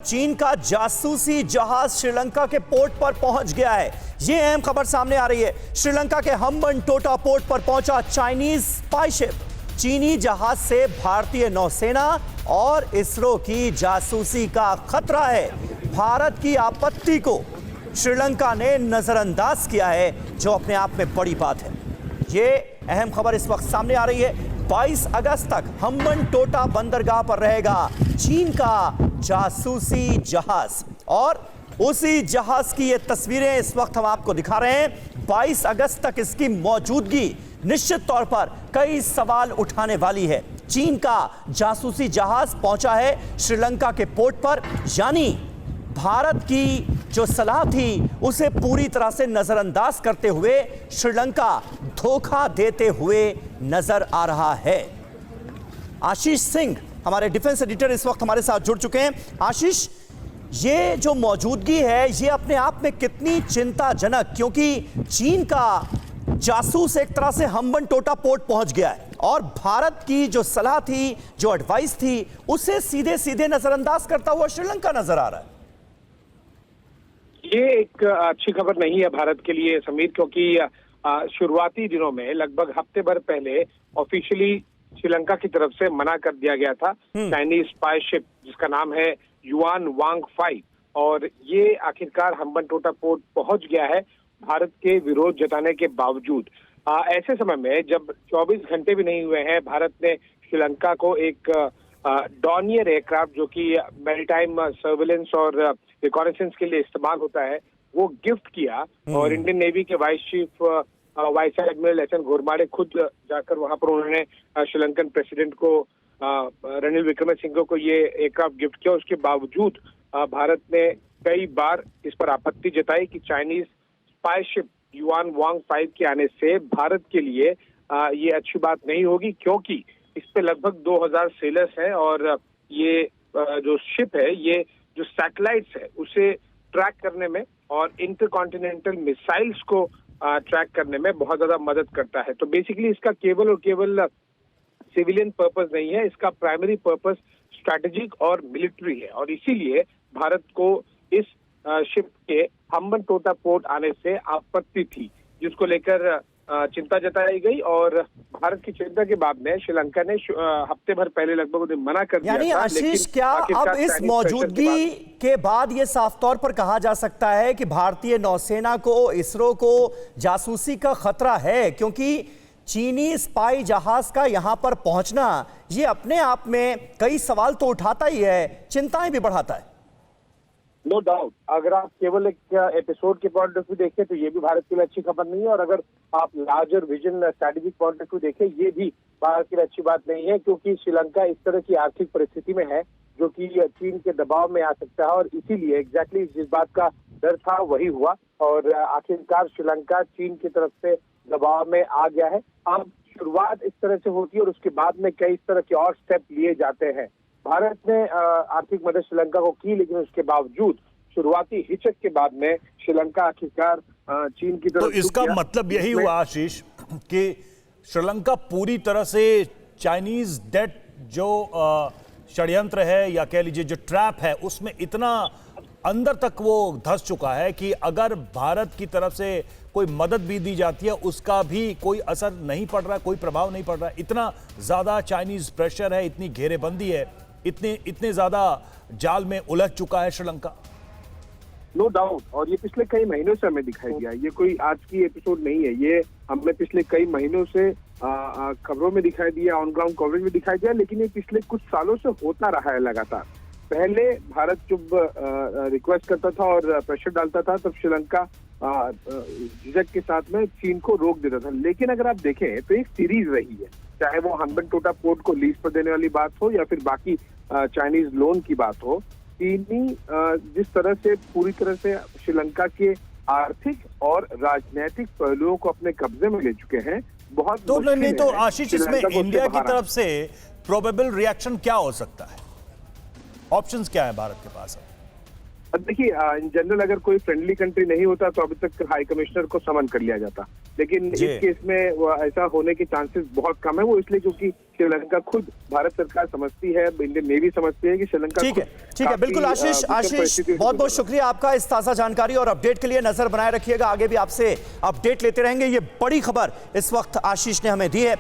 चीन का जासूसी जहाज श्रीलंका के पोर्ट पर पहुंच गया है। यह अहम खबर सामने आ रही है। श्रीलंका के हम्बनटोटा पोर्ट पर पहुंचा चाइनीज स्पाई शिप। चीनी जहाज से भारतीय नौसेना और इसरो की जासूसी का खतरा है। भारत की आपत्ति को श्रीलंका ने नजरअंदाज किया है, जो अपने आप में बड़ी बात है। यह अहम खबर इस वक्त सामने आ रही है। 22 अगस्त तक हम्बनटोटा बंदरगाह पर रहेगा चीन का जासूसी जहाज, और उसी जहाज की ये तस्वीरें इस वक्त हम आपको दिखा रहे हैं। 22 अगस्त तक इसकी मौजूदगी निश्चित तौर पर कई सवाल उठाने वाली है। चीन का जासूसी जहाज पहुंचा है श्रीलंका के पोर्ट पर, यानी भारत की जो सलाह थी उसे पूरी तरह से नजरअंदाज करते हुए श्रीलंका धोखा देते हुए नजर आ रहा है। आशीष सिंह हमारे डिफेंस एडिटर इस वक्त हमारे साथ जुड़ चुके हैं। आशीष, ये जो मौजूदगी है ये अपने आप में कितनी चिंताजनक, क्योंकि चीन का जासूस एक तरह से हम्बनटोटा पोर्ट पहुंच गया है और भारत की जो सलाह थी, जो एडवाइस थी, उसे सीधे सीधे नजरअंदाज करता हुआ श्रीलंका नजर आ रहा है। ये एक अच्छी खबर नहीं है भारत के लिए समीर, क्योंकि शुरुआती दिनों में लगभग हफ्ते भर पहले ऑफिशियली श्रीलंका की तरफ से मना कर दिया गया था चाइनीज स्पाई शिप जिसका नाम है युआन वांग 5, और ये आखिरकार हम्बनटोटा पोर्ट पहुंच गया है भारत के विरोध जताने के बावजूद। ऐसे समय में जब 24 घंटे भी नहीं हुए हैं, भारत ने श्रीलंका को एक डॉनियर एयरक्राफ्ट जो कि मैरीटाइम सर्विलेंस और रिकॉनेसेंस के लिए इस्तेमाल होता है वो गिफ्ट किया, और इंडियन नेवी के vice chief vice admiral S N Ghormade खुद जाकर वहां पर उन्होंने श्रीलंकन प्रेसिडेंट को रणिल विक्रमसिंघे को ये एयरक्राफ्ट गिफ्ट किया। उसके बावजूद भारत ने कई बार इस पर आपत्ति जताई कि चाइनीज स्पाई शिप युआन वांग 5 के आने से भारत के लिए ये अच्छी बात नहीं होगी, क्योंकि इस पे लगभग 2000 सेलर्स हैं और ये जो शिप है ये जो सैटेलाइट्स है उसे ट्रैक करने में और इंटरकॉन्टिनेंटल मिसाइल्स को ट्रैक करने में बहुत ज्यादा मदद करता है। तो बेसिकली इसका केवल और केवल सिविलियन पर्पस नहीं है, इसका प्राइमरी पर्पस स्ट्रैटेजिक और मिलिट्री है, और इसीलिए भारत को इस शिप के हम्बनटोटा पोर्ट आने से आपत्ति थी, जिसको लेकर चिंता जताई गई। और भारत की चिंता के बाद में श्रीलंका ने हफ्ते भर पहले लगभग उन्हें मना कर दिया था। यानी आशीष, क्या अब इस मौजूदगी के बाद ये साफ तौर पर कहा जा सकता है कि भारतीय नौसेना को, इसरो को जासूसी का खतरा है, क्योंकि चीनी स्पाई जहाज का यहां पर पहुंचना ये अपने आप में कई सवाल तो उठाता ही है, चिंताएं भी बढ़ाता है। नो डाउट, अगर आप केवल एक एपिसोड के पॉइंट ऑफ व्यू देखें तो ये भी भारत के लिए अच्छी खबर नहीं है, और अगर आप larger vision strategic point of view देखें ये भी भारत के लिए अच्छी बात नहीं है, क्योंकि श्रीलंका इस तरह की आर्थिक परिस्थिति में है जो कि चीन के दबाव में आ सकता है, और इसीलिए एग्जैक्टली जिस बात का डर था वही हुआ, और आखिरकार श्रीलंका चीन की तरफ से दबाव में आ गया है। अब शुरुआत इस तरह से होती है और उसके बाद में कई तरह के और स्टेप लिए जाते हैं। भारत ने आर्थिक मदद श्रीलंका को की, लेकिन उसके बावजूद शुरुआती हिचक के बाद में श्रीलंका आखिरकार चीन की तरफ। तो इसका मतलब यही हुआ आशीष कि श्रीलंका पूरी तरह से चाइनीज डेट जो षड्यंत्र है या कह लीजिए जो ट्रैप है उसमें इतना अंदर तक वो धंस चुका है कि अगर भारत की तरफ से कोई मदद भी दी जाती है उसका भी कोई असर नहीं पड़ रहा, कोई प्रभाव नहीं पड़ रहा। इतना ज्यादा चाइनीज प्रेशर है, इतनी घेरेबंदी है, इतने ज्यादा जाल में उलझ चुका है श्रीलंका। नो डाउट, और ये पिछले कई महीनों से हमें दिखाई दिया, ये कोई आज की एपिसोड नहीं है, ये हमें पिछले कई महीनों से खबरों में दिखाई दिया, ऑन ग्राउंड कवरेज में दिखाई दिया, लेकिन ये पिछले कुछ सालों से होता रहा है लगातार। पहले भारत जब रिक्वेस्ट करता था और प्रेशर डालता था तब श्रीलंका झिझक के साथ में चीन को रोक देता था, लेकिन अगर आप देखें तो एक सीरीज रही है, चाहे वो हम्बनटोटा पोर्ट को लीज पर देने वाली बात हो या फिर बाकी चाइनीज लोन की बात हो। चीनी जिस तरह से पूरी तरह से श्रीलंका के आर्थिक और राजनीतिक पहलुओं को अपने कब्जे में ले चुके हैं, बहुत तो नहीं तो आशीष, इसमें इंडिया की तरफ से प्रोबेबल रिएक्शन क्या हो सकता है? ऑप्शंस क्या है भारत के पास? देखिए, इन जनरल अगर कोई फ्रेंडली कंट्री नहीं होता तो अभी तक हाई कमिश्नर को समन कर लिया जाता, लेकिन इस केस में ऐसा होने के चांसेस बहुत कम है। वो इसलिए क्योंकि श्रीलंका खुद, भारत सरकार समझती है, इंडियन नेवी समझती है कि श्रीलंका ठीक है बिल्कुल आशीष, बहुत बहुत शुक्रिया आपका इस ताज़ा जानकारी और अपडेट के लिए। नजर बनाए रखिएगा, आगे भी आपसे अपडेट लेते रहेंगे। ये बड़ी खबर इस वक्त आशीष ने हमें दी है।